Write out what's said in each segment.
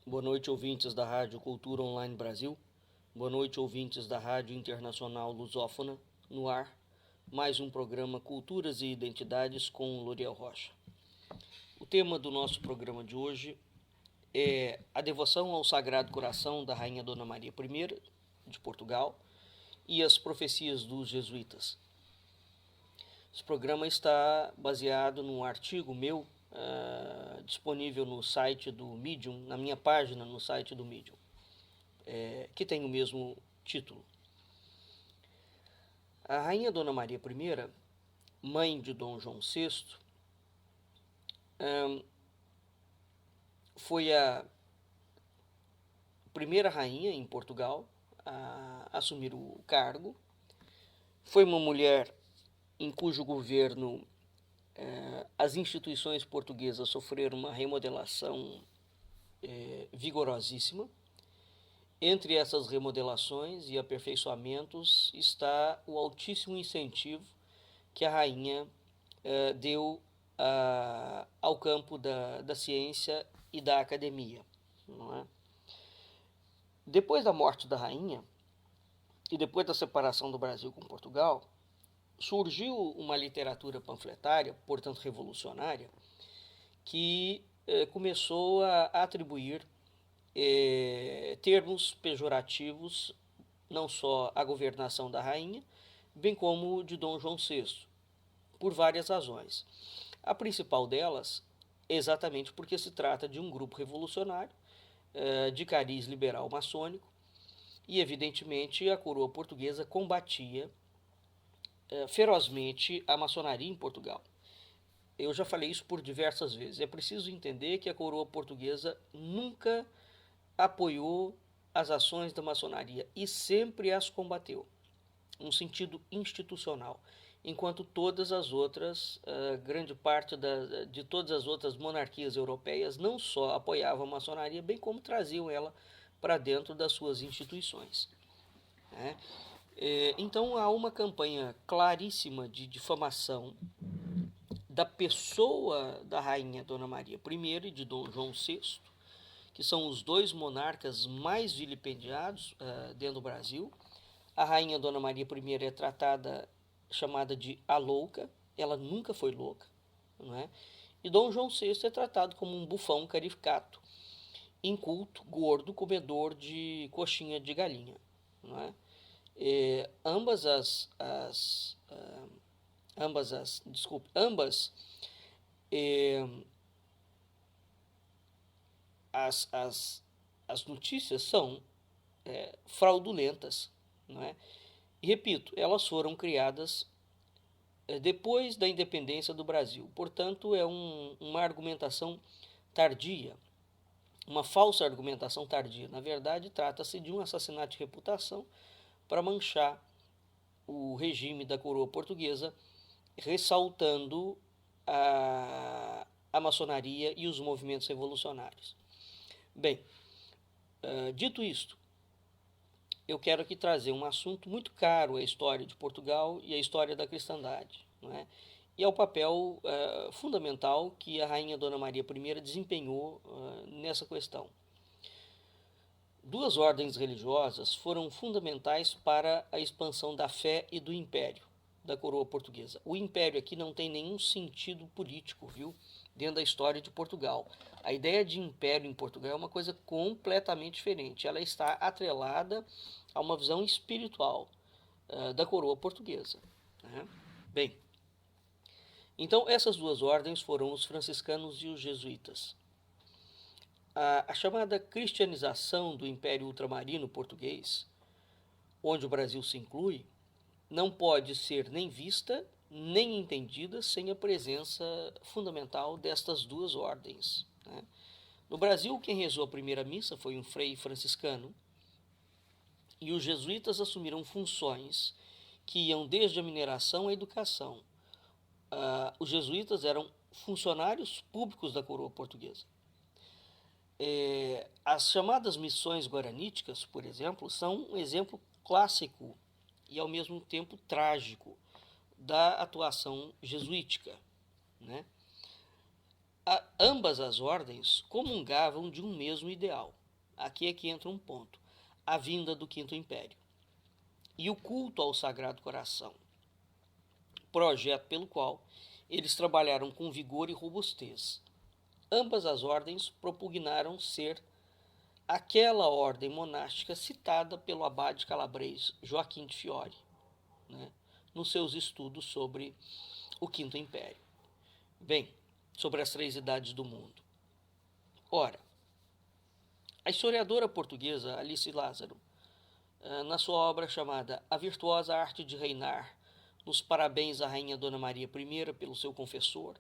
Boa noite, ouvintes da Rádio Cultura Online Brasil. Boa noite, ouvintes da Rádio Internacional Lusófona. No ar, mais um programa Culturas e Identidades com Loriel Rocha. O tema do nosso programa de hoje é a devoção ao Sagrado Coração da Rainha Dona Maria I de Portugal e as profecias dos jesuítas. Esse programa está baseado num artigo meu disponível no site do Medium, na minha página no site do Medium, que tem o mesmo título. A Rainha Dona Maria I, mãe de Dom João VI, foi a primeira rainha em Portugal a assumir o cargo. Foi uma mulher em cujo governo as instituições portuguesas sofreram uma remodelação vigorosíssima. Entre essas remodelações e aperfeiçoamentos está o altíssimo incentivo que a rainha deu ao campo da ciência e da academia. Não é? Depois da morte da rainha e depois da separação do Brasil com Portugal, surgiu uma literatura panfletária, portanto revolucionária, que começou a atribuir termos pejorativos não só à governação da rainha, bem como de Dom João VI, por várias razões. A principal delas é exatamente porque se trata de um grupo revolucionário de cariz liberal maçônico e, evidentemente, a coroa portuguesa combatia ferozmente a maçonaria em Portugal. Eu já falei isso por diversas vezes. É preciso entender que a coroa portuguesa nunca apoiou as ações da maçonaria e sempre as combateu, no sentido institucional, enquanto todas as outras, grande parte de todas as outras monarquias europeias não só apoiavam a maçonaria, bem como traziam ela para dentro das suas instituições. Então há uma campanha claríssima de difamação da pessoa da rainha Dona Maria I e de Dom João VI, que são os dois monarcas mais vilipendiados dentro do Brasil. A rainha Dona Maria I é chamada de a louca, ela nunca foi louca, não é? E Dom João VI é tratado como um bufão caricato, inculto, gordo, comedor de coxinha de galinha, não é? Ambas as notícias são fraudulentas, não é? E repito, elas foram criadas depois da independência do Brasil. Portanto, é uma argumentação tardia, uma falsa argumentação tardia. Na verdade, trata-se de um assassinato de reputação para manchar o regime da coroa portuguesa, ressaltando a maçonaria e os movimentos revolucionários. Bem, dito isto, eu quero aqui trazer um assunto muito caro à história de Portugal e à história da cristandade, não é? E ao papel fundamental que a rainha Dona Maria I desempenhou nessa questão. Duas ordens religiosas foram fundamentais para a expansão da fé e do império da coroa portuguesa. O império aqui não tem nenhum sentido político, viu? Dentro da história de Portugal. A ideia de império em Portugal é uma coisa completamente diferente. Ela está atrelada a uma visão espiritual da coroa portuguesa. Né? Bem, então essas duas ordens foram os franciscanos e os jesuítas. A chamada cristianização do Império Ultramarino Português, onde o Brasil se inclui, não pode ser nem vista nem entendida sem a presença fundamental destas duas ordens. Né? No Brasil, quem rezou a primeira missa foi um frei franciscano, e os jesuítas assumiram funções que iam desde a mineração à educação. Os jesuítas eram funcionários públicos da coroa portuguesa. As chamadas missões guaraníticas, por exemplo, são um exemplo clássico e ao mesmo tempo trágico da atuação jesuítica, né? Ambas as ordens comungavam de um mesmo ideal. Aqui é que entra um ponto: a vinda do Quinto Império e o culto ao Sagrado Coração, projeto pelo qual eles trabalharam com vigor e robustez. Ambas as ordens propugnaram ser aquela ordem monástica citada pelo abade calabrês Joaquim de Fiore, né, nos seus estudos sobre o Quinto Império. Bem, sobre as três idades do mundo. Ora, a historiadora portuguesa Alice Lázaro, na sua obra chamada A Virtuosa Arte de Reinar, nos parabéns à Rainha Dona Maria I pelo seu confessor,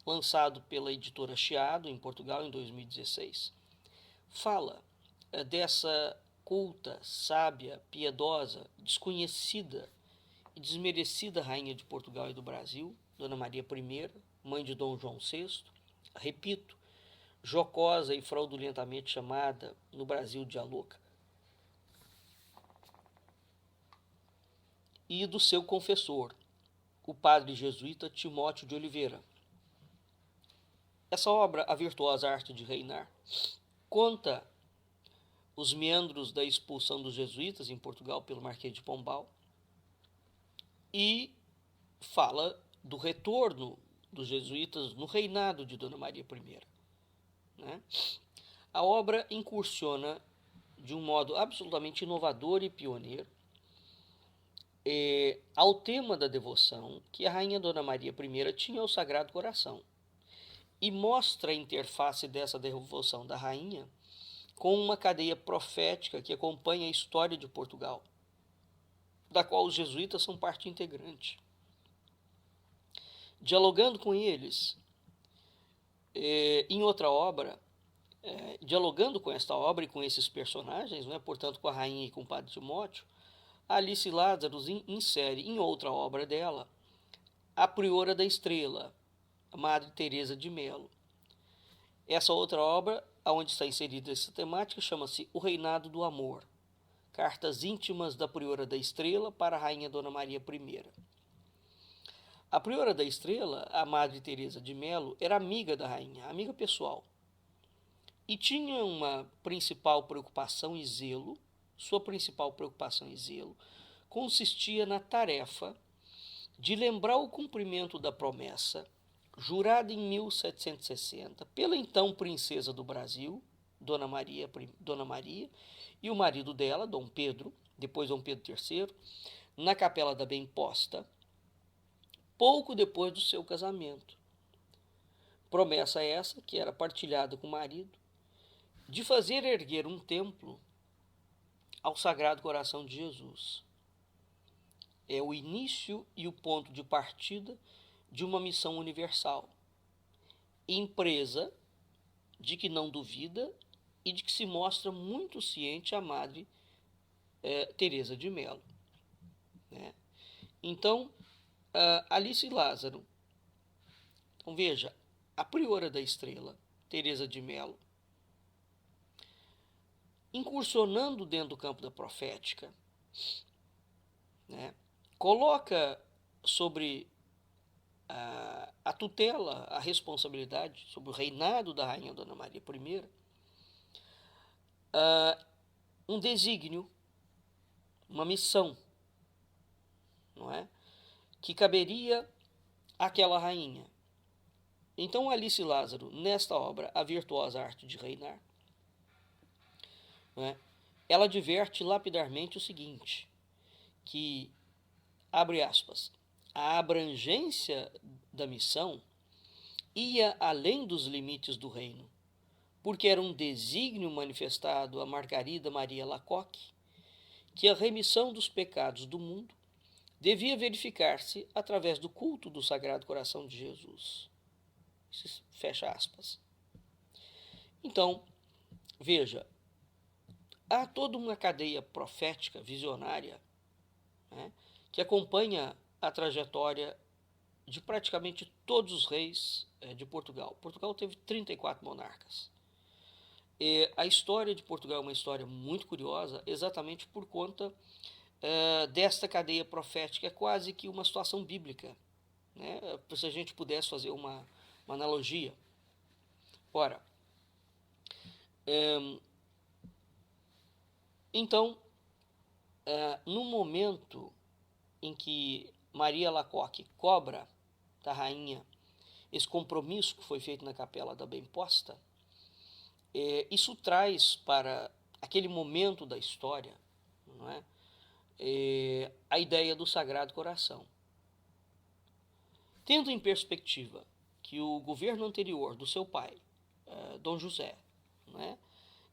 lançado pela editora Chiado, em Portugal, em 2016, fala dessa culta, sábia, piedosa, desconhecida e desmerecida Rainha de Portugal e do Brasil, Dona Maria I, mãe de Dom João VI, repito, jocosa e fraudulentamente chamada no Brasil de a louca, e do seu confessor, o padre jesuíta Timóteo de Oliveira. Essa obra, A Virtuosa Arte de Reinar, conta os meandros da expulsão dos jesuítas em Portugal pelo Marquês de Pombal e fala do retorno dos jesuítas no reinado de Dona Maria I. Né? A obra incursiona de um modo absolutamente inovador e pioneiro ao tema da devoção que a Rainha Dona Maria I tinha ao Sagrado Coração e mostra a interface dessa devoção da Rainha com uma cadeia profética que acompanha a história de Portugal, da qual os jesuítas são parte integrante. Dialogando com eles, em outra obra, dialogando com esta obra e com esses personagens, né, portanto com a Rainha e com o Padre Timóteo, Alice Lázaro insere em outra obra dela a Priora da Estrela, a Madre Teresa de Melo. Essa outra obra, onde está inserida essa temática, chama-se O Reinado do Amor, Cartas íntimas da Priora da Estrela para a Rainha Dona Maria I. A Priora da Estrela, a Madre Teresa de Melo, era amiga da rainha, amiga pessoal, e tinha uma principal preocupação e zelo. Sua principal preocupação e zelo consistia na tarefa de lembrar o cumprimento da promessa jurada em 1760 pela então princesa do Brasil, Dona Maria, e o marido dela, Dom Pedro, depois Dom Pedro III, na Capela da Bem Posta, pouco depois do seu casamento. Promessa essa, que era partilhada com o marido, de fazer erguer um templo ao Sagrado Coração de Jesus. É o início e o ponto de partida de uma missão universal, empresa de que não duvida e de que se mostra muito ciente a Madre Teresa de Melo. Né? Então, Alice Lázaro, então veja, a Priora da Estrela, Teresa de Melo, incursionando dentro do campo da profética, né, coloca sobre a tutela, a responsabilidade sobre o reinado da Rainha Dona Maria I, um desígnio, uma missão, não é? Que caberia àquela rainha. Então, Alice Lázaro, nesta obra, A Virtuosa Arte de Reinar, né, ela adverte lapidarmente o seguinte, que, abre aspas, a abrangência da missão ia além dos limites do reino, porque era um desígnio manifestado a Margarida Maria Lacoque, que a remissão dos pecados do mundo devia verificar-se através do culto do Sagrado Coração de Jesus. Fecha aspas. Então, veja, há toda uma cadeia profética, visionária, né, que acompanha a trajetória de praticamente todos os reis de Portugal. Portugal teve 34 monarcas. A história de Portugal é uma história muito curiosa, exatamente por conta desta cadeia profética, é quase que uma situação bíblica. Né? Se a gente pudesse fazer uma analogia, Ora, então, no momento em que Maria Alacoque cobra da rainha esse compromisso que foi feito na Capela da Bem Posta, isso traz para aquele momento da história, não é? A ideia do Sagrado Coração. Tendo em perspectiva que o governo anterior do seu pai, Dom José, não é?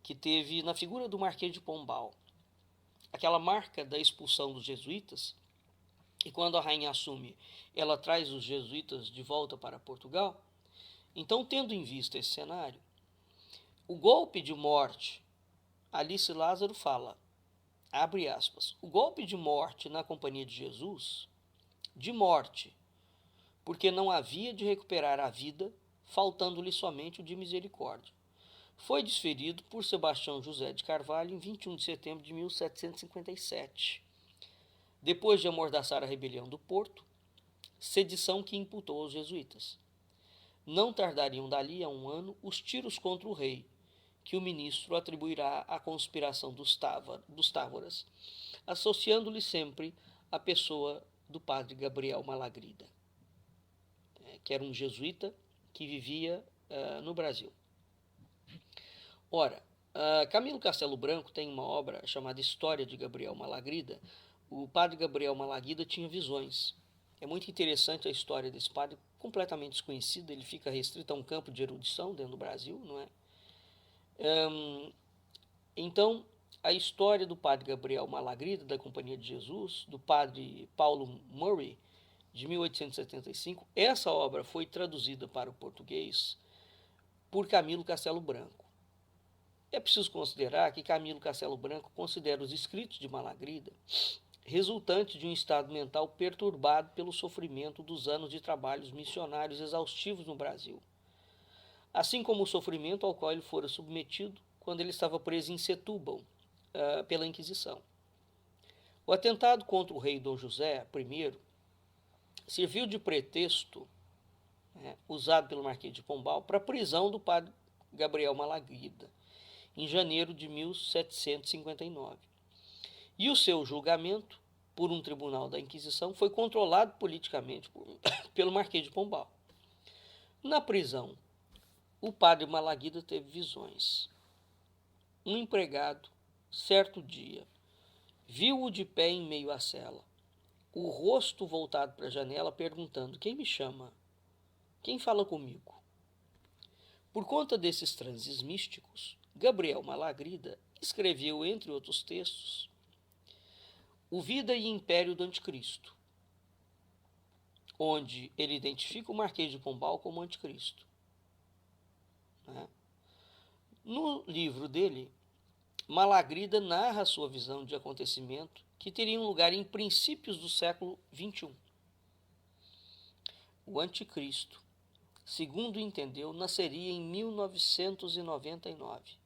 Que teve na figura do Marquês de Pombal aquela marca da expulsão dos jesuítas, e quando a rainha assume, ela traz os jesuítas de volta para Portugal. Então, tendo em vista esse cenário, o golpe de morte, Alice Lázaro fala, abre aspas, o golpe de morte na Companhia de Jesus, de morte, porque não havia de recuperar a vida, faltando-lhe somente o de misericórdia, foi desferido por Sebastião José de Carvalho em 21 de setembro de 1757, depois de amordaçar a rebelião do Porto, sedição que imputou aos jesuítas. Não tardariam dali a um ano os tiros contra o rei, que o ministro atribuirá à conspiração dos Távoras, associando-lhe sempre a pessoa do padre Gabriel Malagrida, que era um jesuíta que vivia no Brasil. Ora, Camilo Castelo Branco tem uma obra chamada História de Gabriel Malagrida. O padre Gabriel Malagrida tinha visões. É muito interessante a história desse padre, completamente desconhecido, ele fica restrito a um campo de erudição dentro do Brasil, não é? Então, a história do padre Gabriel Malagrida, da Companhia de Jesus, do padre Paulo Murray, de 1875, essa obra foi traduzida para o português por Camilo Castelo Branco. É preciso considerar que Camilo Castelo Branco considera os escritos de Malagrida resultante de um estado mental perturbado pelo sofrimento dos anos de trabalhos missionários exaustivos no Brasil, assim como o sofrimento ao qual ele fora submetido quando ele estava preso em Setúbal pela Inquisição. O atentado contra o rei Dom José I serviu de pretexto, usado pelo Marquês de Pombal, para a prisão do padre Gabriel Malagrida, em janeiro de 1759. E o seu julgamento, por um tribunal da Inquisição, foi controlado politicamente pelo Marquês de Pombal. Na prisão, o padre Malagrida teve visões. Um empregado, certo dia, viu-o de pé em meio à cela, o rosto voltado para a janela, perguntando: quem me chama? Quem fala comigo? Por conta desses transes místicos, Gabriel Malagrida escreveu, entre outros textos, O Vida e Império do Anticristo, onde ele identifica o Marquês de Pombal como anticristo. No livro dele, Malagrida narra sua visão de acontecimento que teriam lugar em princípios do século XXI. O anticristo, segundo entendeu, nasceria em 1999.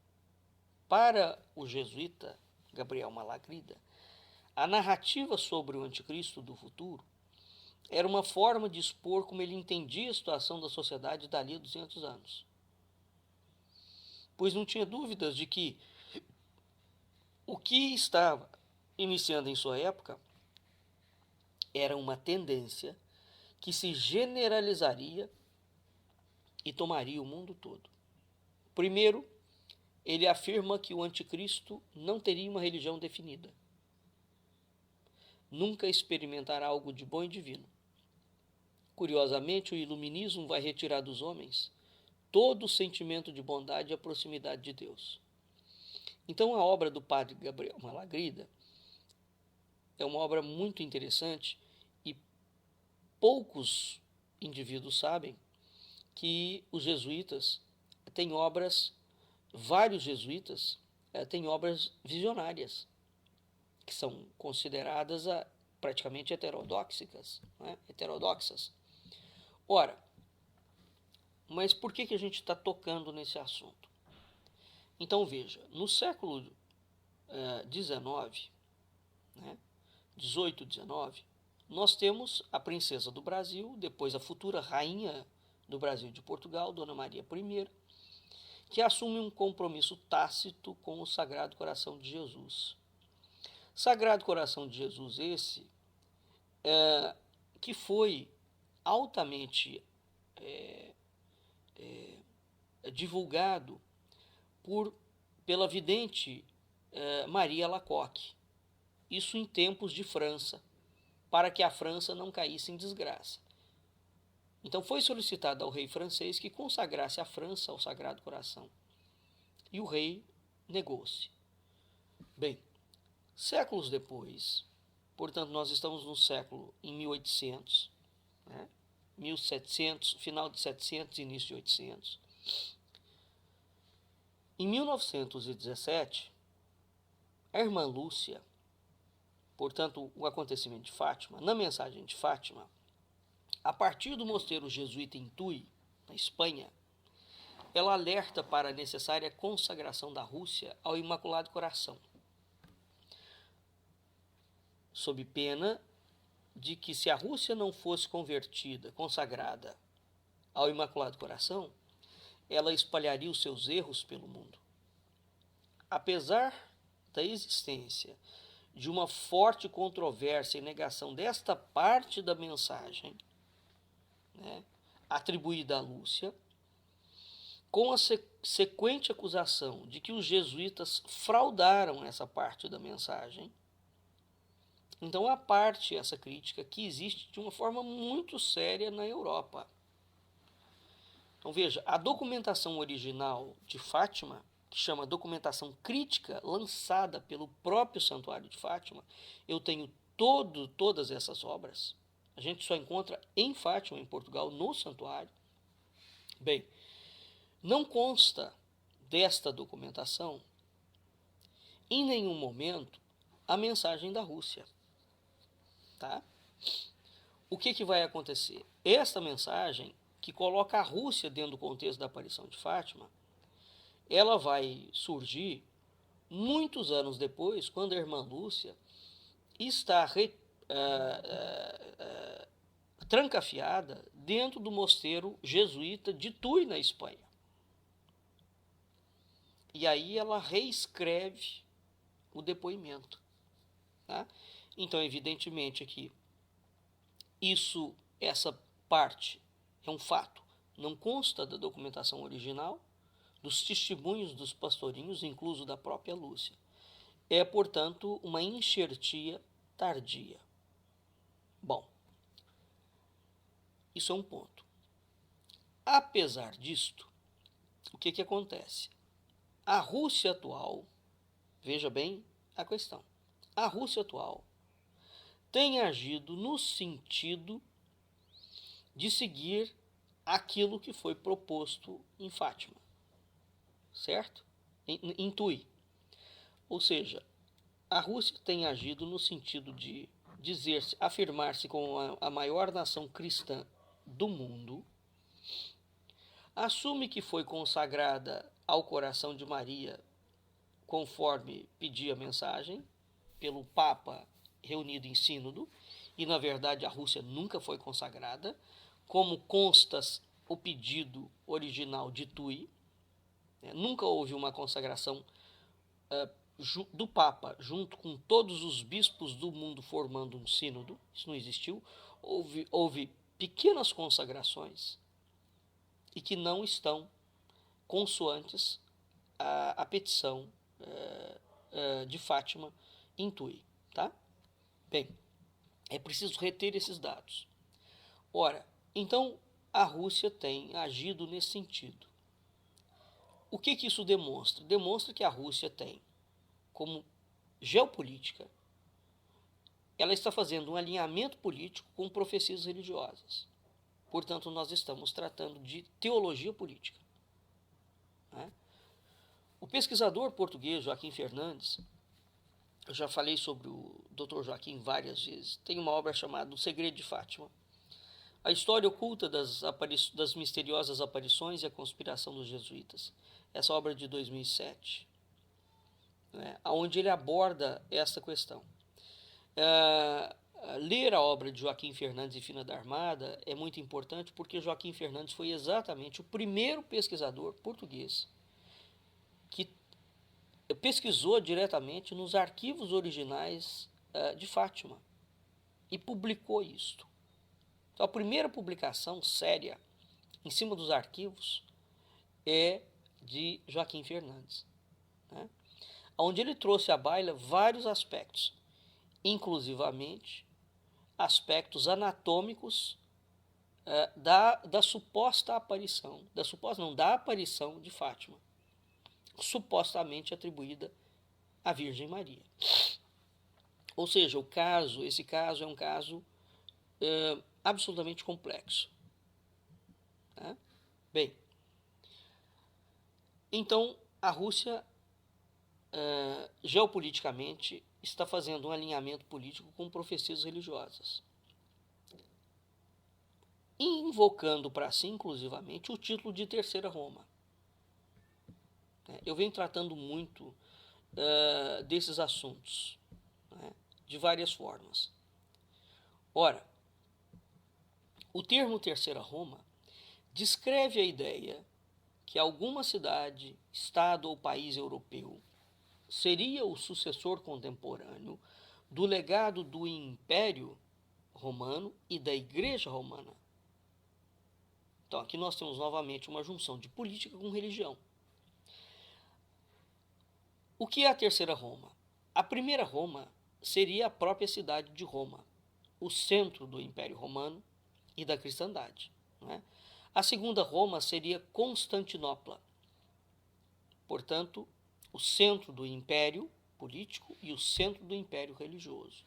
Para o jesuíta Gabriel Malagrida, a narrativa sobre o anticristo do futuro era uma forma de expor como ele entendia a situação da sociedade dali a 200 anos. Pois não tinha dúvidas de que o que estava iniciando em sua época era uma tendência que se generalizaria e tomaria o mundo todo. Primeiro, ele afirma que o anticristo não teria uma religião definida. Nunca experimentará algo de bom e divino. Curiosamente, o iluminismo vai retirar dos homens todo o sentimento de bondade e a proximidade de Deus. Então, a obra do padre Gabriel Malagrida é uma obra muito interessante e poucos indivíduos sabem que os jesuítas têm obras, vários jesuítas têm obras visionárias, que são consideradas praticamente heterodoxas. Ora, mas por que a gente está tocando nesse assunto? Então veja, no século XIX, 18, 19, nós temos a princesa do Brasil, depois a futura rainha do Brasil e de Portugal, Dona Maria I, que assume um compromisso tácito com o Sagrado Coração de Jesus. Sagrado Coração de Jesus esse, que foi altamente divulgado pela vidente Maria Alacoque, isso em tempos de França, para que a França não caísse em desgraça. Então foi solicitado ao rei francês que consagrasse a França ao Sagrado Coração, e o rei negou-se. Bem, séculos depois, portanto nós estamos no século em 1800, 1700, final de 700, início de 800. Em 1917, a irmã Lúcia, portanto, o acontecimento de Fátima, na mensagem de Fátima, a partir do mosteiro jesuíta em Tui, na Espanha, ela alerta para a necessária consagração da Rússia ao Imaculado Coração, sob pena de que, se a Rússia não fosse convertida, consagrada ao Imaculado Coração, ela espalharia os seus erros pelo mundo. Apesar da existência de uma forte controvérsia e negação desta parte da mensagem, atribuída a Lúcia, com a sequente acusação de que os jesuítas fraudaram essa parte da mensagem, então há parte essa crítica que existe de uma forma muito séria na Europa. Então veja, a documentação original de Fátima, que chama Documentação Crítica, lançada pelo próprio Santuário de Fátima, eu tenho todas essas obras. A gente só encontra em Fátima, em Portugal, no santuário. Bem, não consta desta documentação, em nenhum momento, a mensagem da Rússia. Tá? O que vai acontecer? Esta mensagem, que coloca a Rússia dentro do contexto da aparição de Fátima, ela vai surgir muitos anos depois, quando a irmã Lúcia está trancafiada dentro do mosteiro jesuíta de Tui, na Espanha. E aí ela reescreve o depoimento. Tá? Então, evidentemente, aqui, essa parte é um fato, não consta da documentação original, dos testemunhos dos pastorinhos, incluso da própria Lúcia. É, portanto, uma enxertia tardia. Bom, isso é um ponto. Apesar disto, o que acontece? A Rússia atual, veja bem a questão, a Rússia atual tem agido no sentido de seguir aquilo que foi proposto em Fátima, certo? Em Tui. Ou seja, a Rússia tem agido no sentido de afirmar-se como a maior nação cristã do mundo, assume que foi consagrada ao coração de Maria, conforme pedia a mensagem, pelo Papa reunido em sínodo, e na verdade a Rússia nunca foi consagrada, como consta o pedido original de Tui, nunca houve uma consagração do Papa junto com todos os bispos do mundo formando um sínodo, isso não existiu, houve pequenas consagrações e que não estão consoantes à petição de Fátima em Tui, tá? Bem, é preciso reter esses dados. Ora, então a Rússia tem agido nesse sentido. O que isso demonstra? Demonstra que a Rússia tem, como geopolítica, ela está fazendo um alinhamento político com profecias religiosas. Portanto, nós estamos tratando de teologia política. O pesquisador português Joaquim Fernandes, eu já falei sobre o Dr. Joaquim várias vezes, tem uma obra chamada O Segredo de Fátima, a história oculta das misteriosas aparições e a conspiração dos jesuítas. Essa obra é de 2007, onde ele aborda essa questão. Ler a obra de Joaquim Fernandes e Fina da Armada é muito importante, porque Joaquim Fernandes foi exatamente o primeiro pesquisador português pesquisou diretamente nos arquivos originais de Fátima e publicou isto. Então, a primeira publicação séria em cima dos arquivos é de Joaquim Fernandes, né? Onde ele trouxe à baila vários aspectos, inclusivamente aspectos anatômicos da suposta aparição, da aparição de Fátima, supostamente atribuída à Virgem Maria. Ou seja, esse caso é um caso absolutamente complexo. Tá? Bem, então a Rússia, geopoliticamente, está fazendo um alinhamento político com profecias religiosas, invocando para si, inclusivamente, o título de Terceira Roma. Eu venho tratando muito desses assuntos, né, de várias formas. Ora, o termo Terceira Roma descreve a ideia que alguma cidade, estado ou país europeu seria o sucessor contemporâneo do legado do Império Romano e da Igreja Romana. Então, aqui nós temos novamente uma junção de política com religião. O que é a Terceira Roma? A primeira Roma seria a própria cidade de Roma, o centro do Império Romano e da cristandade, né? A segunda Roma seria Constantinopla, portanto, o centro do Império político e o centro do Império religioso.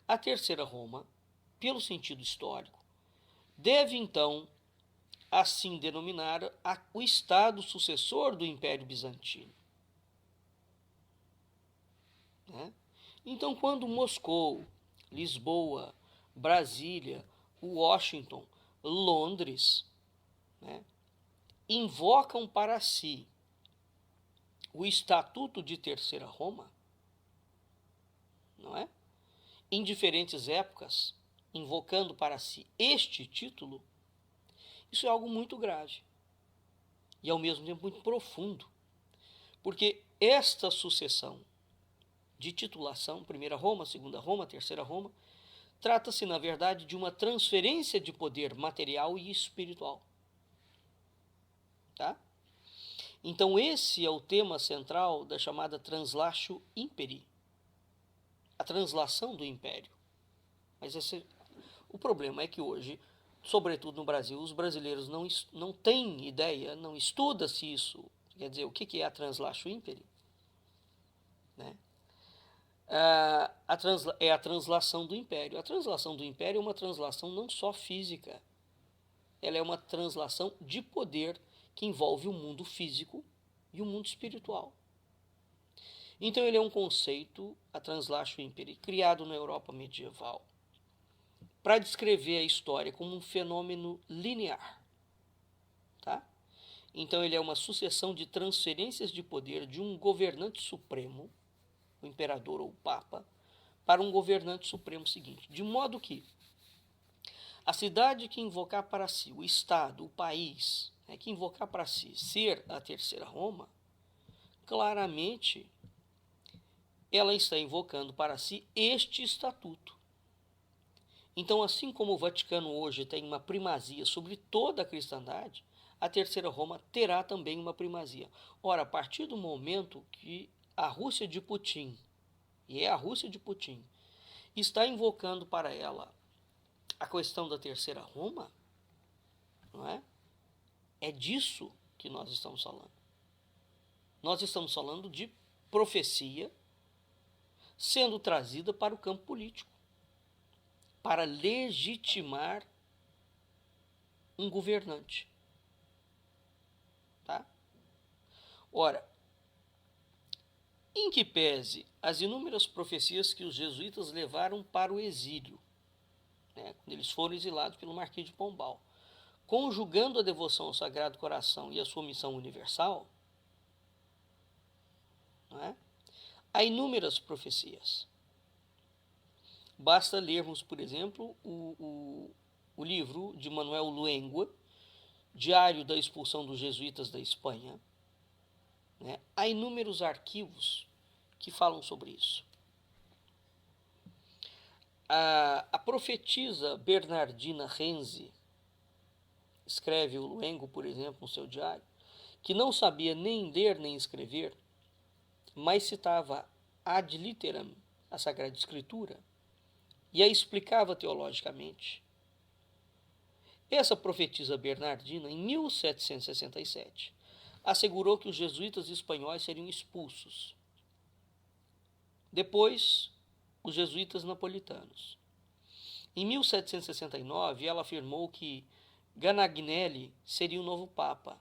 A terceira Roma, pelo sentido histórico, deve então assim denominar o Estado sucessor do Império Bizantino, né? Então, quando Moscou, Lisboa, Brasília, Washington, Londres, né, invocam para si o Estatuto de Terceira Roma, não é? Em diferentes épocas, invocando para si este título, isso é algo muito grave e ao mesmo tempo muito profundo, porque esta sucessão de titulação, primeira Roma, segunda Roma, terceira Roma, trata-se, na verdade, de uma transferência de poder material e espiritual. Tá? Então, esse é o tema central da chamada Translatio Imperii, a translação do império. Mas o problema é que hoje, sobretudo no Brasil, os brasileiros não têm ideia, não estuda-se isso. Quer dizer, o que é a Translatio Imperii? Né? É a translação do império. A translação do império é uma translação não só física, ela é uma translação de poder que envolve o mundo físico e o mundo espiritual. Então ele é um conceito, a Translatio Imperii, criado na Europa medieval, para descrever a história como um fenômeno linear. Tá? Então ele é uma sucessão de transferências de poder de um governante supremo, o imperador ou o papa, para um governante supremo seguinte. De modo que a cidade que invocar para si, o Estado, o país, que invocar para si ser a terceira Roma, claramente ela está invocando para si este estatuto. Então, assim como o Vaticano hoje tem uma primazia sobre toda a cristandade, a terceira Roma terá também uma primazia. Ora, a partir do momento que a Rússia de Putin, e é a Rússia de Putin, está invocando para ela a questão da terceira Roma, não é? É disso que nós estamos falando. Nós estamos falando de profecia sendo trazida para o campo político, para legitimar um governante. Tá? Ora, em que pese as inúmeras profecias que os jesuítas levaram para o exílio, né, quando eles foram exilados pelo Marquês de Pombal, conjugando a devoção ao Sagrado Coração e a sua missão universal, né, há inúmeras profecias. Basta lermos, por exemplo, o livro de Manuel Luengo, Diário da Expulsão dos Jesuítas da Espanha. Né? Há inúmeros arquivos que falam sobre isso. A profetisa Bernardina Renzi, escreve o Luengo, por exemplo, no seu diário, que não sabia nem ler nem escrever, mas citava ad literam a Sagrada Escritura e a explicava teologicamente. Essa profetisa bernardina, em 1767, assegurou que os jesuítas espanhóis seriam expulsos. Depois, os jesuítas napolitanos. Em 1769, ela afirmou que Ganagnelli seria o novo Papa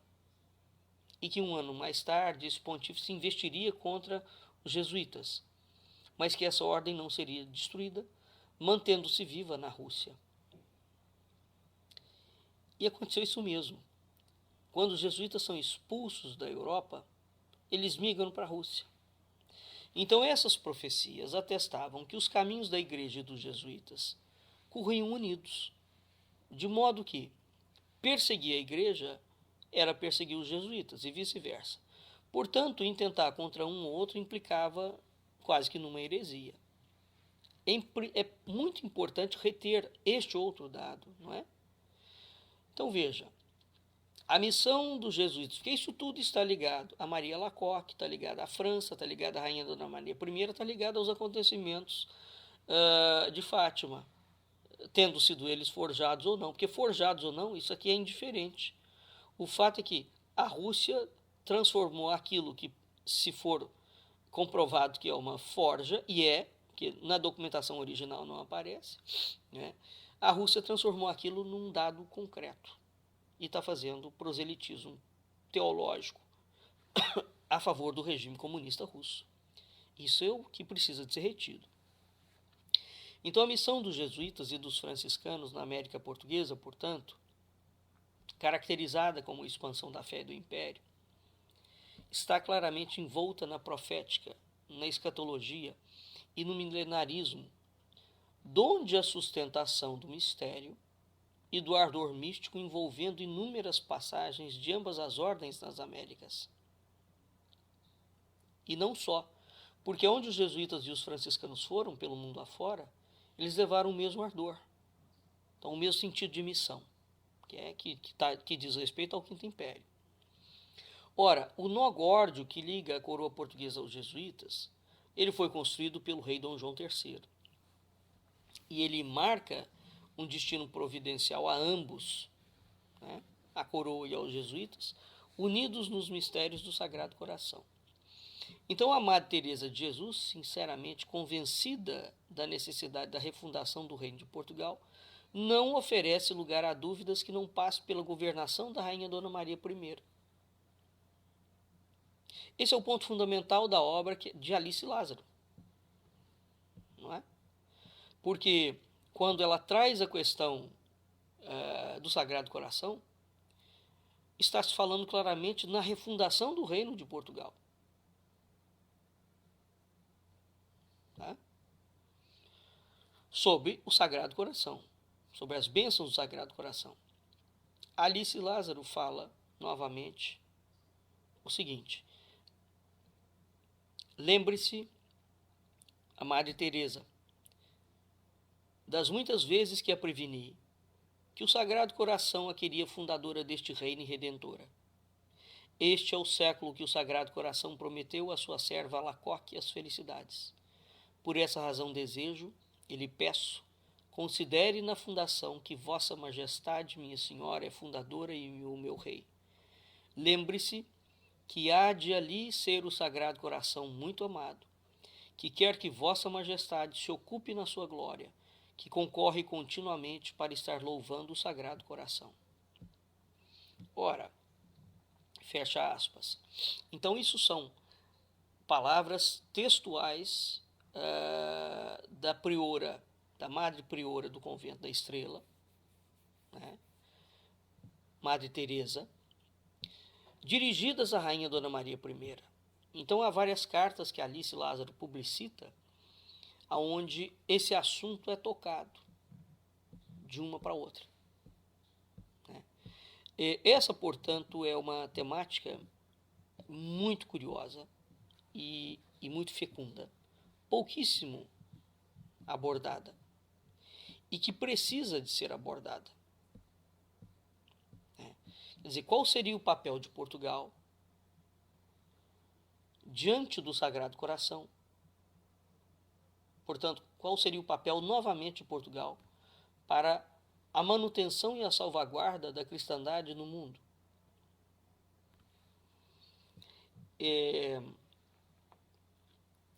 e que um ano mais tarde esse pontífice investiria contra os jesuítas, mas que essa ordem não seria destruída, mantendo-se viva na Rússia. E aconteceu isso mesmo. Quando os jesuítas são expulsos da Europa, eles migram para a Rússia. Então essas profecias atestavam que os caminhos da igreja e dos jesuítas corriam unidos, de modo que perseguir a igreja era perseguir os jesuítas e vice-versa. Portanto, intentar contra um ou outro implicava quase que numa heresia. É muito importante reter este outro dado, não é? Então veja, a missão dos jesuítas, porque isso tudo está ligado a Maria Alacoque, está ligado à França, está ligado à Rainha Dona Maria I, está ligado aos acontecimentos de Fátima, tendo sido eles forjados ou não, porque forjados ou não, isso aqui é indiferente. O fato é que a Rússia transformou aquilo que, se for comprovado que é uma forja, e que na documentação original não aparece, né? A Rússia transformou aquilo num dado concreto e está fazendo proselitismo teológico a favor do regime comunista russo. Isso é o que precisa de ser retido. Então, a missão dos jesuítas e dos franciscanos na América Portuguesa, portanto, caracterizada como expansão da fé e do império, está claramente envolta na profética, na escatologia e no milenarismo, donde a sustentação do mistério e do ardor místico envolvendo inúmeras passagens de ambas as ordens nas Américas. E não só, porque onde os jesuítas e os franciscanos foram pelo mundo afora, eles levaram o mesmo ardor, então o mesmo sentido de missão, que diz respeito ao Quinto Império. Ora, o nó górdio que liga a coroa portuguesa aos jesuítas, ele foi construído pelo rei Dom João III. E ele marca um destino providencial a ambos, né, a coroa e aos jesuítas, unidos nos mistérios do Sagrado Coração. Então, a Madre Teresa de Jesus, sinceramente convencida da necessidade da refundação do Reino de Portugal, não oferece lugar a dúvidas que não passe pela governação da Rainha Dona Maria I. Esse é o ponto fundamental da obra de Alice Lázaro, não é? Porque quando ela traz a questão do Sagrado Coração, está se falando claramente na refundação do Reino de Portugal. Tá? Sobre o Sagrado Coração, sobre as bênçãos do Sagrado Coração. Alice Lázaro fala novamente o seguinte: lembre-se, a Madre Teresa, das muitas vezes que a preveni, que o Sagrado Coração a queria fundadora deste reino e redentora. Este é o século que o Sagrado Coração prometeu à sua serva Alacoque as felicidades. Por essa razão desejo e lhe peço, considere na fundação que Vossa Majestade, minha Senhora, é fundadora e o meu rei. Lembre-se que há de ali ser o Sagrado Coração muito amado, que quer que Vossa Majestade se ocupe na sua glória, que concorre continuamente para estar louvando o Sagrado Coração. Ora, fecha aspas. Então, isso são palavras textuais da priora, da Madre Priora do Convento da Estrela, né? Madre Teresa, dirigidas à Rainha Dona Maria I. Então, há várias cartas que Alice Lázaro publicita, onde esse assunto é tocado de uma para outra. Né? Essa, portanto, é uma temática muito curiosa, e muito fecunda, pouquíssimo abordada, e que precisa de ser abordada. Quer dizer, qual seria o papel de Portugal diante do Sagrado Coração? Portanto, qual seria o papel novamente de Portugal para a manutenção e a salvaguarda da cristandade no mundo?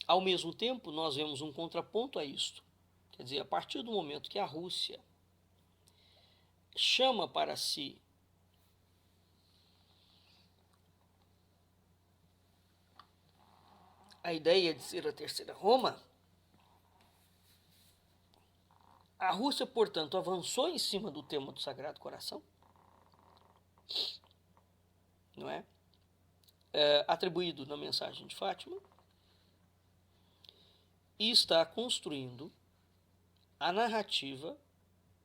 Ao mesmo tempo, nós vemos um contraponto a isto. Quer dizer, a partir do momento que a Rússia chama para si a ideia de ser a terceira Roma, a Rússia, portanto, avançou em cima do tema do Sagrado Coração, não é? Atribuído na mensagem de Fátima, e está construindo a narrativa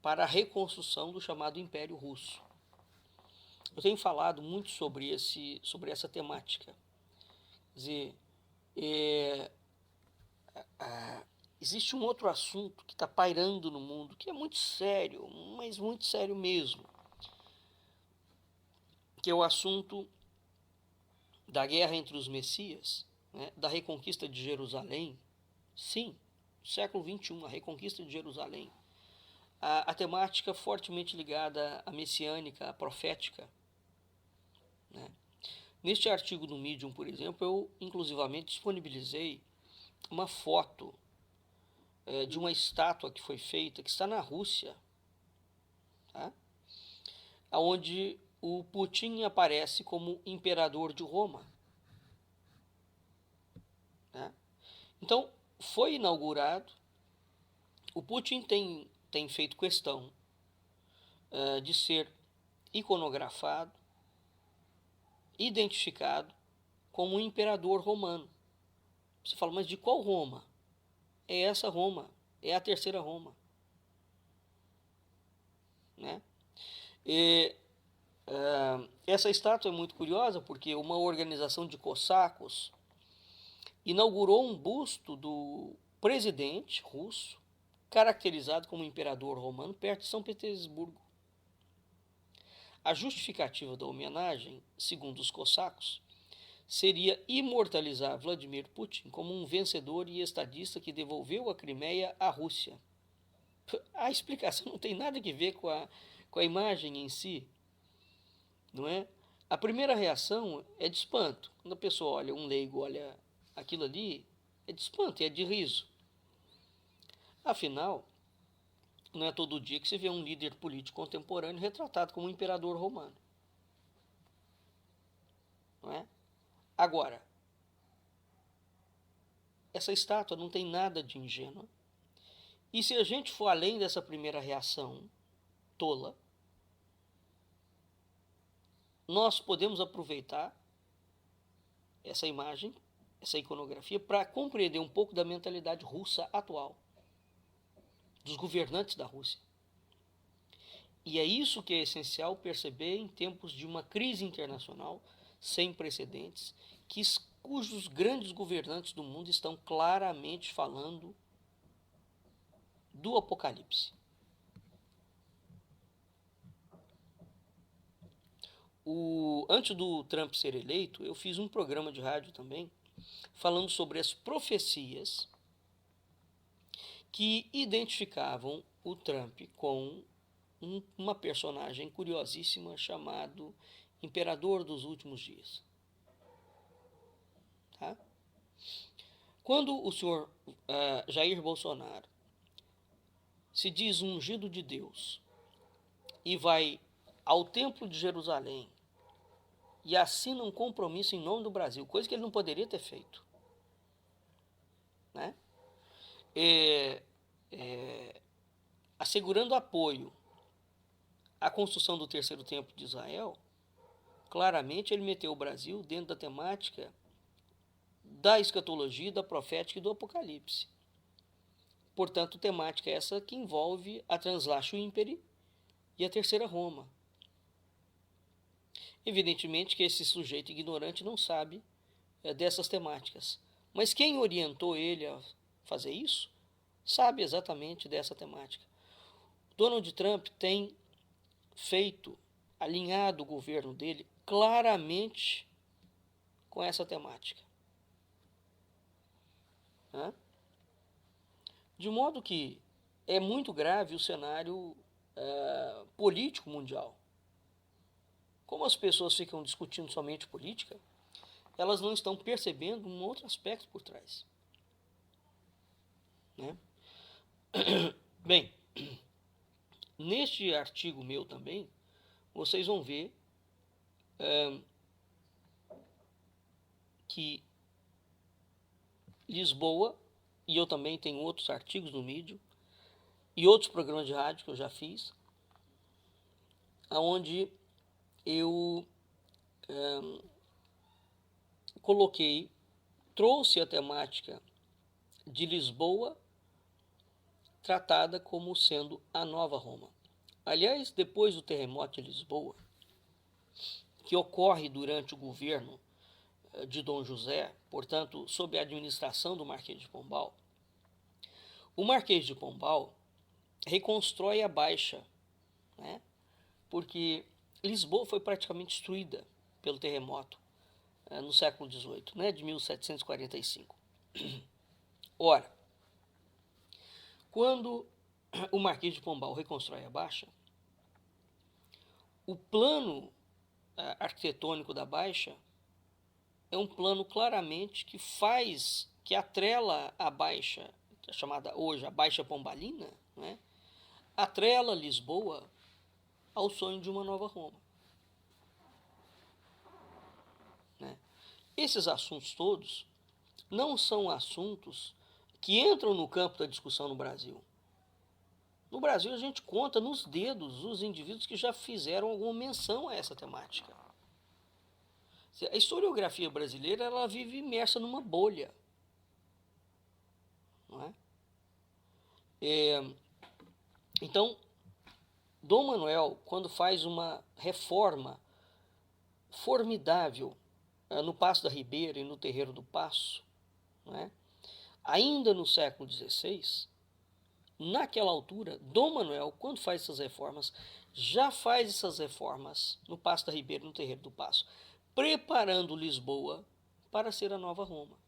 para a reconstrução do chamado Império Russo. Eu tenho falado muito sobre essa temática. Quer dizer, existe um outro assunto que está pairando no mundo, que é muito sério, mas muito sério mesmo, que é o assunto da guerra entre os Messias, né, da reconquista de Jerusalém. Sim, século XXI, a reconquista de Jerusalém. A temática fortemente ligada à messiânica, à profética. Né? Neste artigo do Medium, por exemplo, eu inclusivamente disponibilizei uma foto de uma estátua que foi feita, que está na Rússia, tá? Onde o Putin aparece como imperador de Roma. Né? Então, foi inaugurado. O Putin tem feito questão de ser iconografado, identificado como um imperador romano. Você fala, mas de qual Roma? É essa Roma, é a terceira Roma. Né? Essa estátua é muito curiosa porque uma organização de cossacos inaugurou um busto do presidente russo, caracterizado como imperador romano, perto de São Petersburgo. A justificativa da homenagem, segundo os cossacos, seria imortalizar Vladimir Putin como um vencedor e estadista que devolveu a Crimeia à Rússia. A explicação não tem nada a ver com a imagem em si, não é? A primeira reação é de espanto. Quando a pessoa olha, um leigo olha aquilo ali, é de espanto, é de riso. Afinal, não é todo dia que se vê um líder político contemporâneo retratado como um imperador romano. Não é? Agora, essa estátua não tem nada de ingênua. E se a gente for além dessa primeira reação tola, nós podemos aproveitar essa imagem, essa iconografia, para compreender um pouco da mentalidade russa atual, dos governantes da Rússia. E é isso que é essencial perceber em tempos de uma crise internacional sem precedentes, cujos grandes governantes do mundo estão claramente falando do Apocalipse. Antes do Trump ser eleito, eu fiz um programa de rádio também, falando sobre as profecias que identificavam o Trump com uma personagem curiosíssima chamado Imperador dos Últimos Dias. Tá? Quando o senhor Jair Bolsonaro se diz ungido de Deus e vai ao Templo de Jerusalém e assina um compromisso em nome do Brasil, coisa que ele não poderia ter feito, né? Assegurando apoio à construção do terceiro templo de Israel, claramente ele meteu o Brasil dentro da temática da escatologia, da profética e do Apocalipse. Portanto, temática essa que envolve a Translatio Imperi e a Terceira Roma. Evidentemente que esse sujeito ignorante não sabe dessas temáticas. Mas quem orientou ele a fazer isso sabe exatamente dessa temática. Donald Trump tem alinhado o governo dele claramente com essa temática. Né? De modo que é muito grave o cenário político mundial. Como as pessoas ficam discutindo somente política, elas não estão percebendo um outro aspecto por trás. Né? Bem, neste artigo meu também, vocês vão ver que Lisboa, e eu também tenho outros artigos no Medium, e outros programas de rádio que eu já fiz, onde eu trouxe a temática de Lisboa tratada como sendo a nova Roma. Aliás, depois do terremoto de Lisboa, que ocorre durante o governo de Dom José, portanto, sob a administração do Marquês de Pombal, o Marquês de Pombal reconstrói a Baixa, né? Porque Lisboa foi praticamente destruída pelo terremoto no século XVIII, né? De 1745. Ora, quando o Marquês de Pombal reconstrói a Baixa, o plano arquitetônico da Baixa é um plano claramente que atrela a Baixa, que é chamada hoje a Baixa Pombalina, né? Atrela Lisboa ao sonho de uma nova Roma. Né? Esses assuntos todos não são assuntos que entram no campo da discussão no Brasil. No Brasil, a gente conta nos dedos os indivíduos que já fizeram alguma menção a essa temática. A historiografia brasileira ela vive imersa numa bolha. Não é? Então, Dom Manuel, quando faz uma reforma formidável no Paço da Ribeira e no Terreiro do Paço, não é? Ainda no século XVI, naquela altura, Dom Manuel, quando faz essas reformas, já faz essas reformas no Paço da Ribeira e no Terreiro do Paço, preparando Lisboa para ser a nova Roma.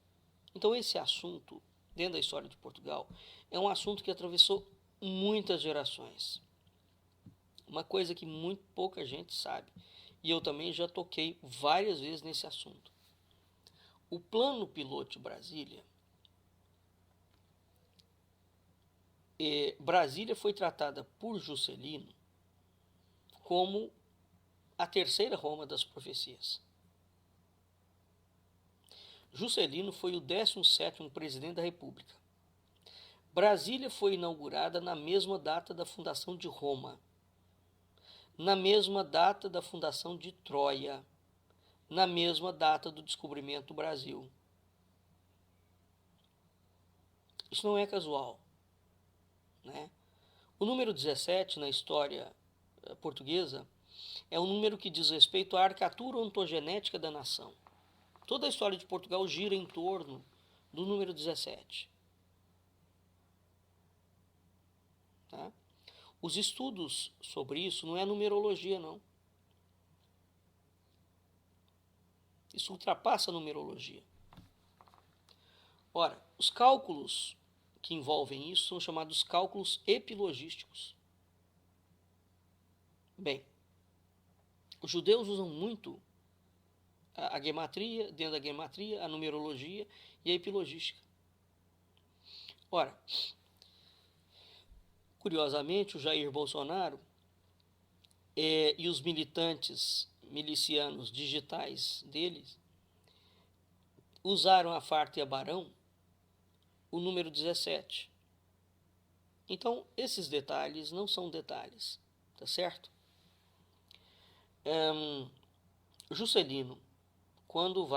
Então esse assunto, dentro da história de Portugal, é um assunto que atravessou muitas gerações. Uma coisa que muito pouca gente sabe, e eu também já toquei várias vezes nesse assunto. O Plano Piloto de Brasília, Brasília foi tratada por Juscelino como a terceira Roma das profecias. Juscelino foi o 17º presidente da República. Brasília foi inaugurada na mesma data da fundação de Roma, na mesma data da fundação de Troia, na mesma data do descobrimento do Brasil. Isso não é casual. Né? O número 17 na história portuguesa é um número que diz respeito à arquitetura ontogenética da nação. Toda a história de Portugal gira em torno do número 17. Tá? Os estudos sobre isso não é numerologia, não. Isso ultrapassa a numerologia. Ora, os cálculos que envolvem isso são chamados cálculos epilogísticos. Bem, os judeus usam muito a gematria, dentro da gematria, a numerologia e a epilogística. Ora, curiosamente, o Jair Bolsonaro e os milicianos digitais deles usaram a farta e a barão o número 17. Então, esses detalhes não são detalhes, tá certo? Juscelino, quando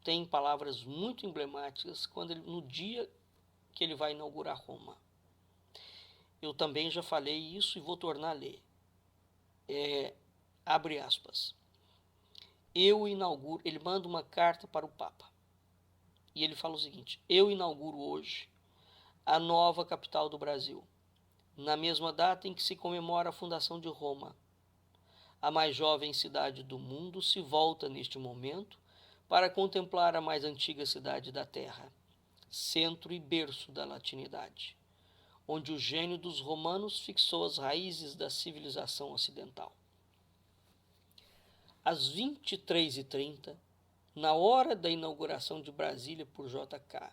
tem palavras muito emblemáticas no dia que ele vai inaugurar Roma. Eu também já falei isso e vou tornar a ler. Abre aspas. Eu inauguro, ele manda uma carta para o Papa. E ele fala o seguinte: eu inauguro hoje a nova capital do Brasil, na mesma data em que se comemora a fundação de Roma. A mais jovem cidade do mundo se volta neste momento para contemplar a mais antiga cidade da Terra, centro e berço da latinidade, onde o gênio dos romanos fixou as raízes da civilização ocidental. Às 23h30, na hora da inauguração de Brasília por J.K.,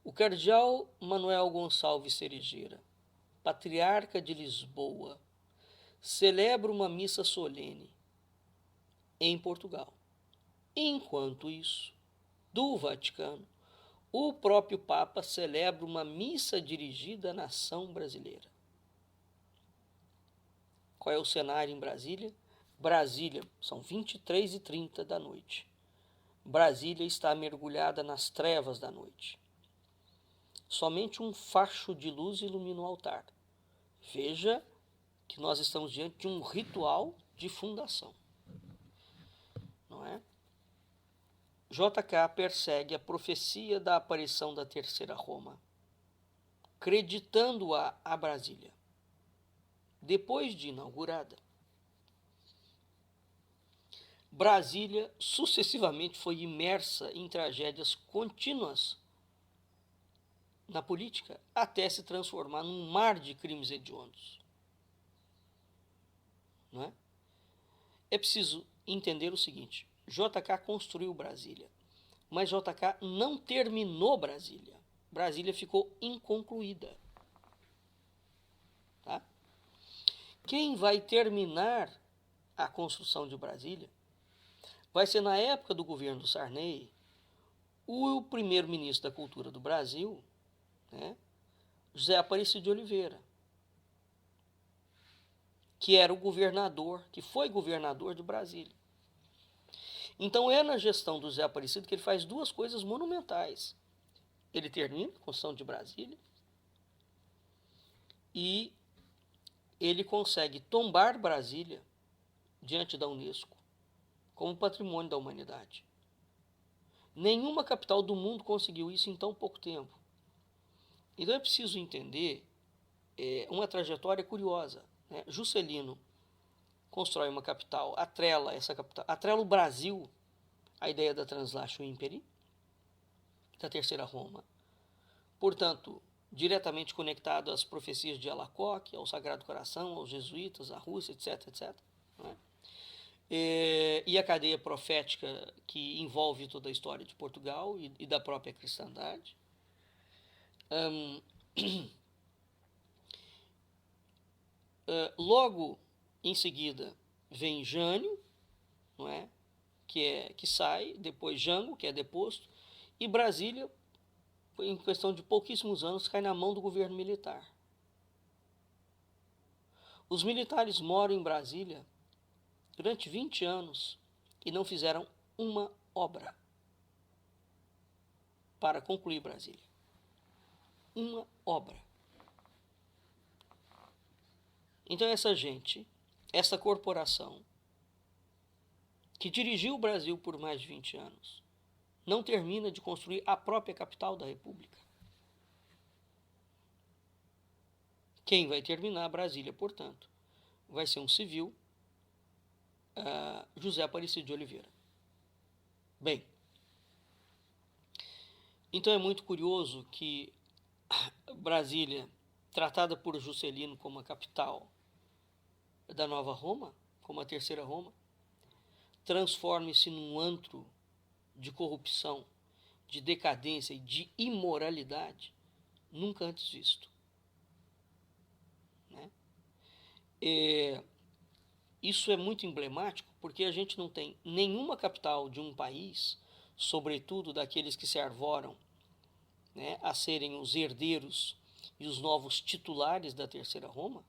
o cardeal Manuel Gonçalves Cerejeira, patriarca de Lisboa, celebra uma missa solene em Portugal. Enquanto isso, do Vaticano, o próprio Papa celebra uma missa dirigida à nação brasileira. Qual é o cenário em Brasília? Brasília, são 23h30 da noite. Brasília está mergulhada nas trevas da noite. Somente um facho de luz ilumina o altar. Veja que nós estamos diante de um ritual de fundação. Não é? J.K. persegue a profecia da aparição da Terceira Roma, creditando-a a Brasília. Depois de inaugurada, Brasília sucessivamente foi imersa em tragédias contínuas na política, até se transformar num mar de crimes hediondos. Não é? É preciso entender o seguinte: J.K. construiu Brasília, mas J.K. não terminou Brasília. Brasília ficou inconcluída. Tá? Quem vai terminar a construção de Brasília vai ser, na época do governo do Sarney, o primeiro-ministro da Cultura do Brasil, né, José Aparecido de Oliveira, que era o governador, que foi governador de Brasília. Então é na gestão do José Aparecido que ele faz duas coisas monumentais. Ele termina a construção de Brasília e ele consegue tombar Brasília diante da Unesco como patrimônio da humanidade. Nenhuma capital do mundo conseguiu isso em tão pouco tempo. Então é preciso entender uma trajetória curiosa. Né? Juscelino constrói uma capital, atrela essa capital, atrela o Brasil à ideia da Translatio Imperi, da Terceira Roma. Portanto, diretamente conectado às profecias de Alacoque, ao Sagrado Coração, aos jesuítas, à Rússia, etc, etc. Né? E a cadeia profética que envolve toda a história de Portugal e da própria cristandade. Logo em seguida vem Jânio, não é? Que sai, depois Jango, que é deposto, e Brasília, em questão de pouquíssimos anos, cai na mão do governo militar. Os militares moram em Brasília durante 20 anos e não fizeram uma obra para concluir Brasília. Uma obra. Então essa gente, essa corporação, que dirigiu o Brasil por mais de 20 anos, não termina de construir a própria capital da República. Quem vai terminar Brasília, portanto, vai ser um civil, José Aparecido de Oliveira. Bem, então é muito curioso que Brasília, tratada por Juscelino como a capital da Nova Roma, como a Terceira Roma, transforme-se num antro de corrupção, de decadência e de imoralidade nunca antes visto. Né? Isso é muito emblemático porque a gente não tem nenhuma capital de um país, sobretudo daqueles que se arvoram, né, a serem os herdeiros e os novos titulares da Terceira Roma,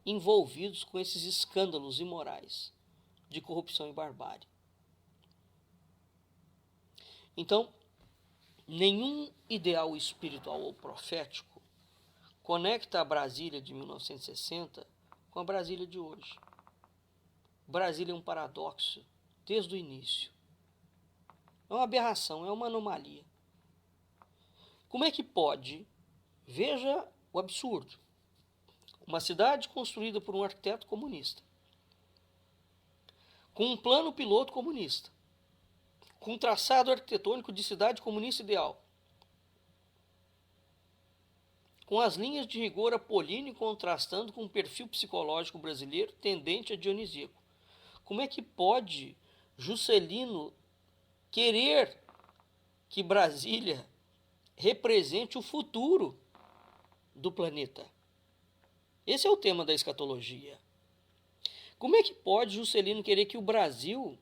envolvidos com esses escândalos imorais de corrupção e barbárie. Então, nenhum ideal espiritual ou profético conecta a Brasília de 1960 com a Brasília de hoje. Brasília é um paradoxo desde o início. É uma aberração, é uma anomalia. Como é que pode? Veja o absurdo. Uma cidade construída por um arquiteto comunista, com um plano piloto comunista, com um traçado arquitetônico de cidade comunista ideal, com as linhas de rigor apolíneo contrastando com o perfil psicológico brasileiro tendente a dionisíaco. Como é que pode Juscelino querer que Brasília represente o futuro do planeta? Esse é o tema da escatologia. Como é que pode Juscelino querer que o Brasil,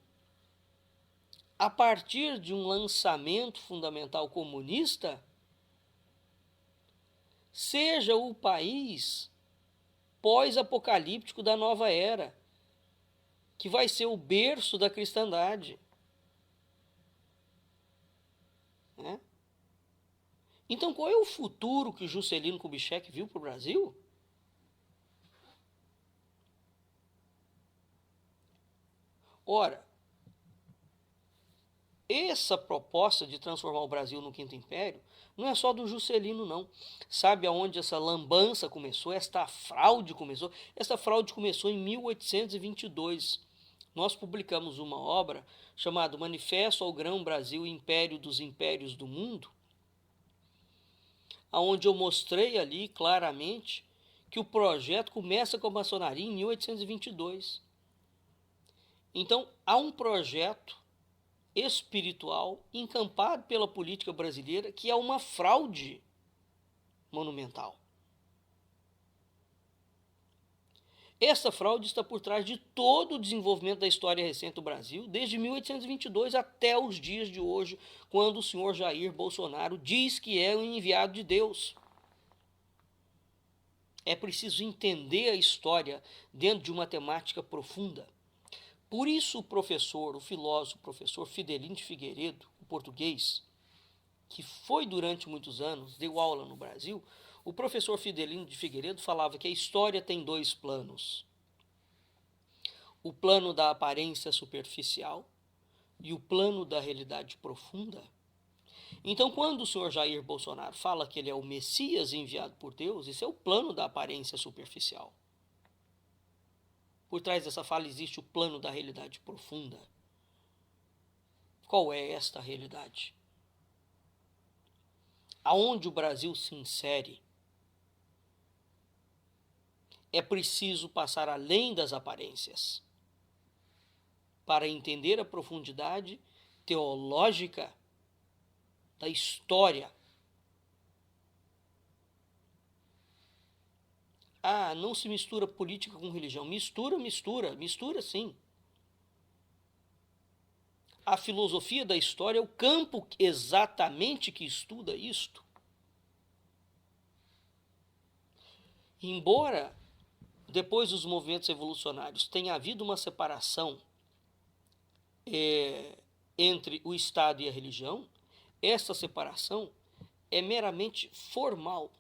a partir de um lançamento fundamental comunista, seja o país pós-apocalíptico da nova era, que vai ser o berço da cristandade? Né? Então, qual é o futuro que Juscelino Kubitschek viu para o Brasil? Ora, essa proposta de transformar o Brasil no Quinto Império não é só do Juscelino, não. Sabe aonde essa lambança começou? Esta fraude começou? Essa fraude começou em 1822. Nós publicamos uma obra chamada Manifesto ao Grão-Brasil, Império dos Impérios do Mundo, onde eu mostrei ali claramente que o projeto começa com a maçonaria em 1822. Então, há um projeto espiritual encampado pela política brasileira que é uma fraude monumental. Essa fraude está por trás de todo o desenvolvimento da história recente do Brasil, desde 1822 até os dias de hoje, quando o senhor Jair Bolsonaro diz que é um enviado de Deus. É preciso entender a história dentro de uma temática profunda. Por isso o filósofo, professor Fidelino de Figueiredo, o português, que foi durante muitos anos, deu aula no Brasil, o professor Fidelino de Figueiredo falava que a história tem dois planos. O plano da aparência superficial e o plano da realidade profunda. Então, quando o senhor Jair Bolsonaro fala que ele é o Messias enviado por Deus, isso é o plano da aparência superficial. Por trás dessa fala existe o plano da realidade profunda. Qual é esta realidade? Aonde o Brasil se insere, é preciso passar além das aparências para entender a profundidade teológica da história. Não se mistura política com religião. Mistura sim. A filosofia da história é o campo exatamente que estuda isto. Embora, depois dos movimentos revolucionários, tenha havido uma separação entre o Estado e a religião, essa separação é meramente formal.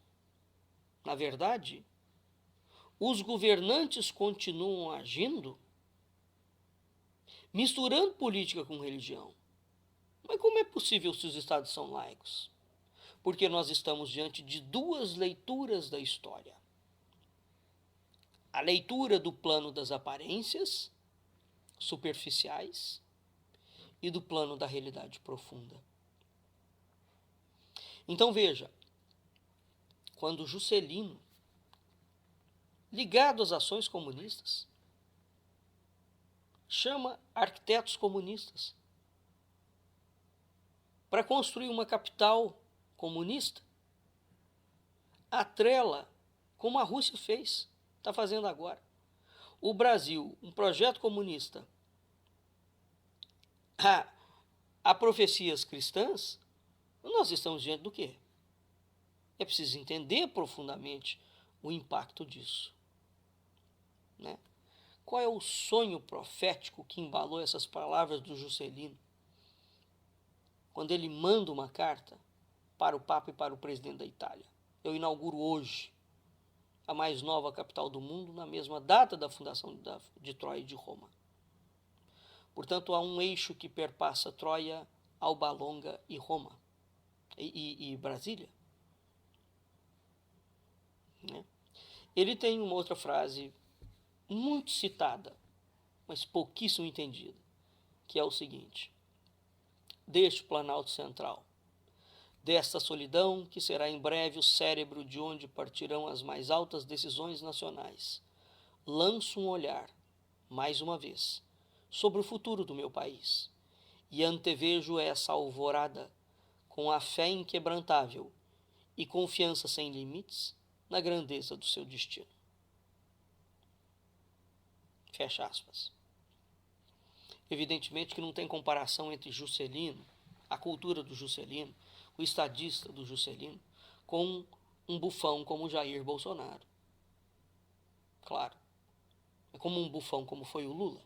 Na verdade, os governantes continuam agindo misturando política com religião. Mas como é possível se os estados são laicos? Porque nós estamos diante de duas leituras da história. A leitura do plano das aparências superficiais e do plano da realidade profunda. Então veja, quando Juscelino, ligado às ações comunistas, chama arquitetos comunistas para construir uma capital comunista, atrela, como a Rússia fez, está fazendo agora. O Brasil, um projeto comunista, a profecias cristãs, nós estamos diante do quê? É preciso entender profundamente o impacto disso. Né? Qual é o sonho profético que embalou essas palavras do Juscelino? Quando ele manda uma carta para o Papa e para o presidente da Itália. Eu inauguro hoje a mais nova capital do mundo, na mesma data da fundação de Troia e de Roma. Portanto, há um eixo que perpassa Troia Alba Longa e Roma e Brasília. Né? Ele tem uma outra frase muito citada, mas pouquíssimo entendida, que é o seguinte: deste Planalto Central, desta solidão que será em breve o cérebro de onde partirão as mais altas decisões nacionais, lanço um olhar, mais uma vez, sobre o futuro do meu país, e antevejo essa alvorada com a fé inquebrantável e confiança sem limites na grandeza do seu destino. Fecha aspas. Evidentemente que não tem comparação entre Juscelino, a cultura do Juscelino, o estadista do Juscelino, com um bufão como Jair Bolsonaro. Claro. É como um bufão como foi o Lula,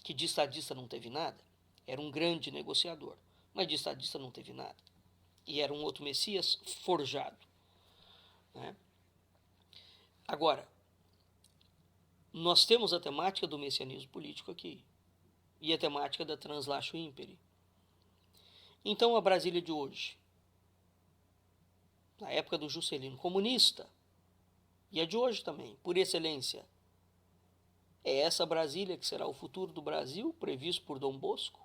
que de estadista não teve nada, era um grande negociador, mas de estadista não teve nada. E era um outro Messias forjado. Né? Agora, nós temos a temática do messianismo político aqui, e a temática da Translatio Imperi. Então, a Brasília de hoje, na época do Juscelino comunista, e a de hoje também, por excelência, é essa Brasília que será o futuro do Brasil, previsto por Dom Bosco?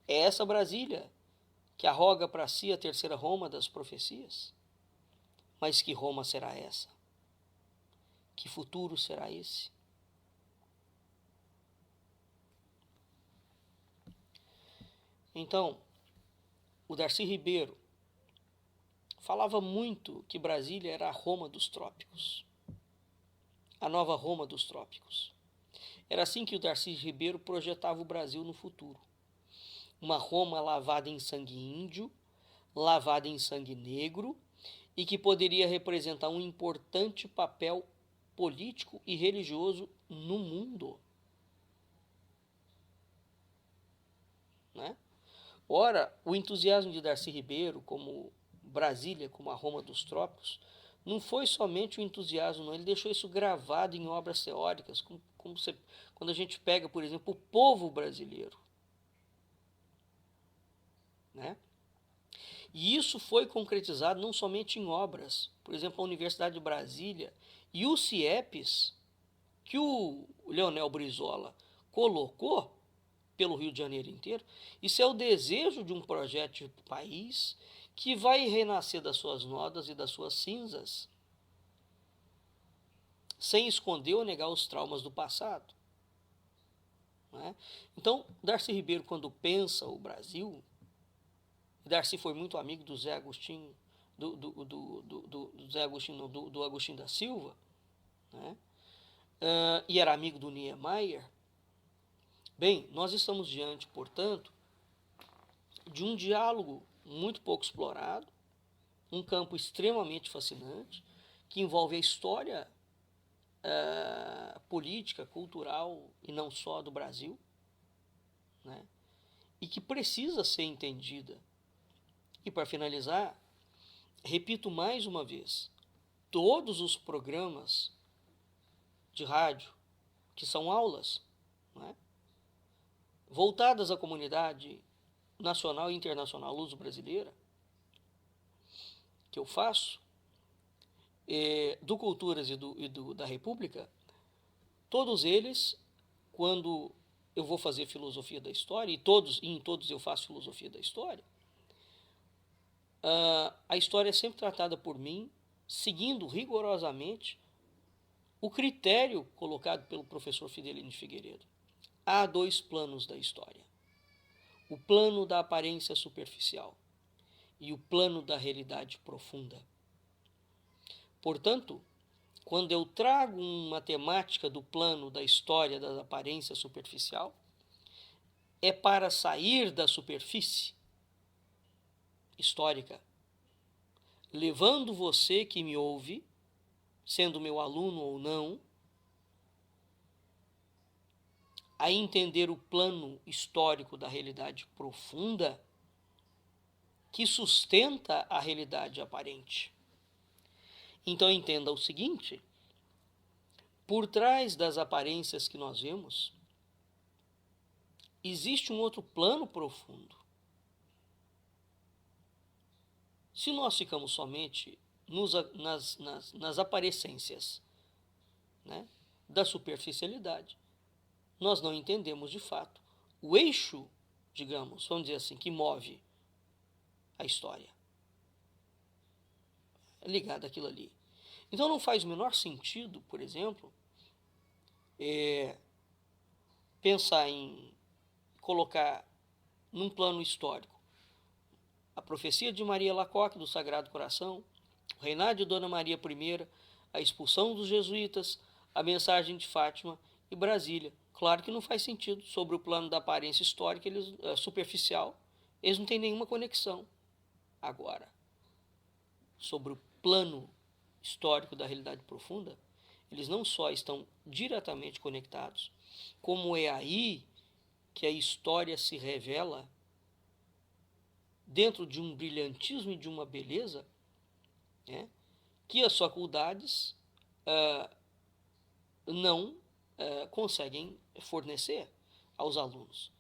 É essa Brasília que arroga para si a terceira Roma das profecias? Mas que Roma será essa? Que futuro será esse? Então, o Darcy Ribeiro falava muito que Brasília era a Roma dos trópicos, a nova Roma dos trópicos. Era assim que o Darcy Ribeiro projetava o Brasil no futuro. Uma Roma lavada em sangue índio, lavada em sangue negro, e que poderia representar um importante papel político e religioso no mundo. Né? Ora, o entusiasmo de Darcy Ribeiro, como Brasília, como a Roma dos trópicos, não foi somente o entusiasmo, não. Ele deixou isso gravado em obras teóricas, quando a gente pega, por exemplo, o povo brasileiro. Né? E isso foi concretizado não somente em obras, por exemplo, a Universidade de Brasília e o CIEPS, que o Leonel Brizola colocou pelo Rio de Janeiro inteiro. Isso é o desejo de um projeto de país que vai renascer das suas nodas e das suas cinzas, sem esconder ou negar os traumas do passado. Né? Então, Darcy Ribeiro, quando pensa o Brasil, Darcy foi muito amigo do Zé Agostinho, do Agostinho da Silva, né? E era amigo do Niemeyer. Bem, nós estamos diante, portanto, de um diálogo muito pouco explorado, um campo extremamente fascinante, que envolve a história política, cultural e não só do Brasil, né? E que precisa ser entendida. E para finalizar, repito mais uma vez, todos os programas de rádio, que são aulas, né, voltadas à comunidade nacional e internacional luso-brasileira, que eu faço, do Culturas e da República, todos eles, quando eu vou fazer filosofia da história, e em todos eu faço filosofia da história, a história é sempre tratada por mim, seguindo rigorosamente o critério colocado pelo professor Fidelino de Figueiredo. Há dois planos da história: o plano da aparência superficial e o plano da realidade profunda. Portanto, quando eu trago uma temática do plano da história da aparência superficial, é para sair da superfície histórica, levando você que me ouve, sendo meu aluno ou não, a entender o plano histórico da realidade profunda que sustenta a realidade aparente. Então entenda o seguinte: por trás das aparências que nós vemos, existe um outro plano profundo. Se nós ficamos somente nas aparências, né, da superficialidade, nós não entendemos de fato o eixo, digamos, vamos dizer assim, que move a história, ligado àquilo ali. Então não faz o menor sentido, por exemplo, pensar em colocar num plano histórico a profecia de Maria Alacoque do Sagrado Coração, o reinado de Dona Maria I, a expulsão dos jesuítas, a mensagem de Fátima e Brasília. Claro que não faz sentido sobre o plano da aparência histórica, superficial, eles não têm nenhuma conexão. Agora, sobre o plano histórico da realidade profunda, eles não só estão diretamente conectados, como é aí que a história se revela dentro de um brilhantismo e de uma beleza, né, que as faculdades não conseguem fornecer aos alunos.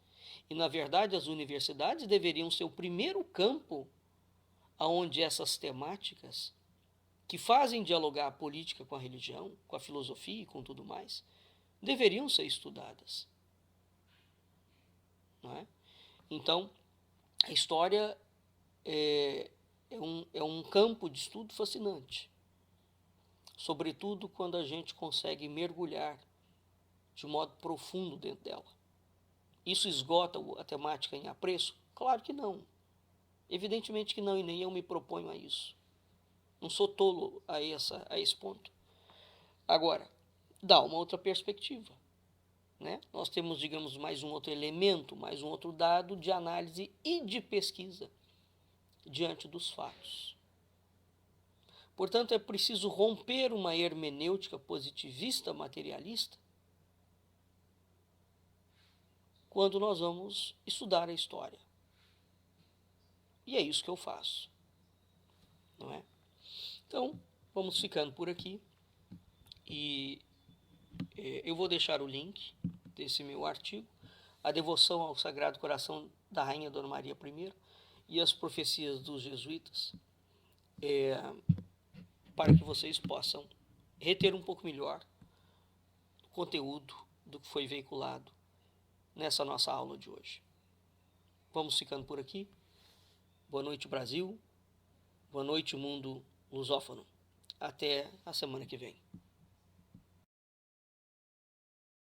E, na verdade, as universidades deveriam ser o primeiro campo onde essas temáticas que fazem dialogar a política com a religião, com a filosofia e com tudo mais, deveriam ser estudadas. Não é? Então, a história é um campo de estudo fascinante, sobretudo quando a gente consegue mergulhar de modo profundo dentro dela. Isso esgota a temática em apreço? Claro que não. Evidentemente que não, e nem eu me proponho a isso. Não sou tolo a esse ponto. Agora, dá uma outra perspectiva, né? Nós temos, digamos, mais um outro elemento, mais um outro dado de análise e de pesquisa diante dos fatos. Portanto, é preciso romper uma hermenêutica positivista materialista quando nós vamos estudar a história. E é isso que eu faço, não é? Então, vamos ficando por aqui e eu vou deixar o link desse meu artigo, A Devoção ao Sagrado Coração da Rainha Dona Maria I e as Profecias dos Jesuítas, para que vocês possam reter um pouco melhor o conteúdo do que foi veiculado nessa nossa aula de hoje. Vamos ficando por aqui. Boa noite, Brasil. Boa noite, mundo lusófono. Até a semana que vem.